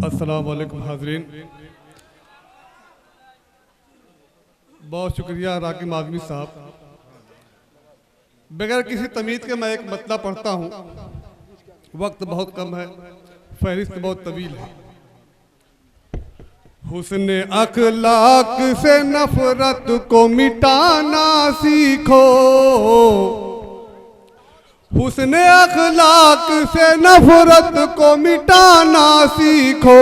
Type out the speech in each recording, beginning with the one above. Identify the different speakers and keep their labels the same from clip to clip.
Speaker 1: अस्सलाम वालेकुम हाज़रीन। बहुत शुक्रिया राकिम आज़मी साहब। बगैर किसी तमीज़ के मैं एक मतला पढ़ता हूँ। वक्त बहुत कम है, फहरिस्त बहुत तवील है। हुस्न अखलाक से नफरत को मिटाना सीखो, हुस्न अखलाक से नफरत को मिटाना सीखो,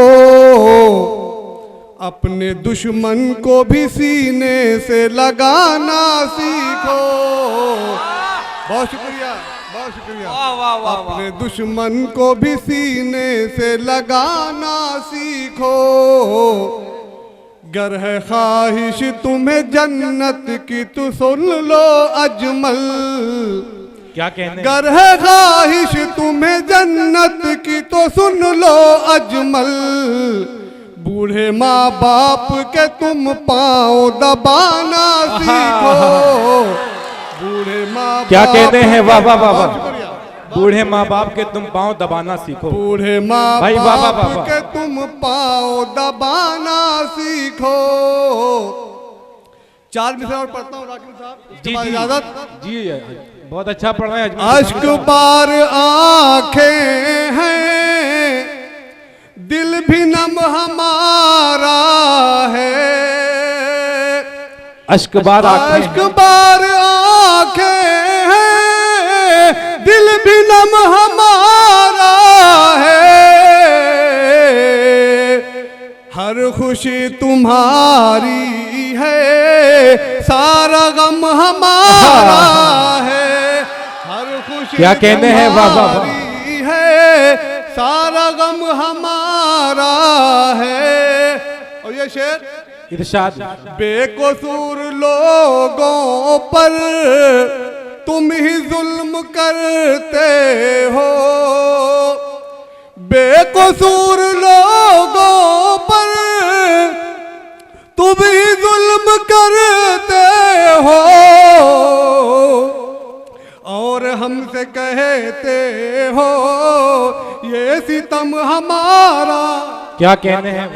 Speaker 1: अपने दुश्मन को भी सीने से लगाना सीखो। बहुत शुक्रिया, बहुत शुक्रिया। अपने दुश्मन को भी सीने से लगाना सीखो। गर है ख्वाहिश तुम्हें जन्नत की तो सुन लो अजमल।
Speaker 2: क्या कहने?
Speaker 1: गर है ख्वाहिश तुम्हें जन्नत की तो सुन लो अजमल। बूढ़े माँ बाप के तुम पाँव दबाना सीखो। बूढ़े माँ
Speaker 2: क्या कहते हैं? वाह वाह वाह वाह। बूढ़े माँ बाप के तुम पाँव दबाना सीखो।
Speaker 1: बूढ़े माँ
Speaker 2: भाई वाह वाह
Speaker 1: बाप
Speaker 2: वाह।
Speaker 1: के तुम पाँव दबाना सीखो। 4 मिसरे और पढ़ता हूँ राकिम साहब,
Speaker 2: जी
Speaker 1: इसके बाद
Speaker 2: जी
Speaker 1: इजाजत।
Speaker 2: जी, बहुत अच्छा पढ़ रहे हैं।
Speaker 1: अश्क बार आंखें हैं, दिल भी नम हमारा है।
Speaker 2: अश्क बार
Speaker 1: अश्क बार आंखें हैं, दिल भी नम हमारा है। हर खुशी तुम्हारी है, सारा गम हमारा है। हर खुशी
Speaker 2: क्या कहने हैं? वाह वाह वाह।
Speaker 1: तुम्हारी है, सारा गम हमारा है। और ये शेर
Speaker 2: इरशाद।
Speaker 1: बेकसूर लोगों पर तुम ही जुल्म करते हो। बेकसूर लोगों पर तुम ही जुल्म करते हो, और हमसे कहते हो ये सितम हमारा।
Speaker 2: क्या कहने हैं?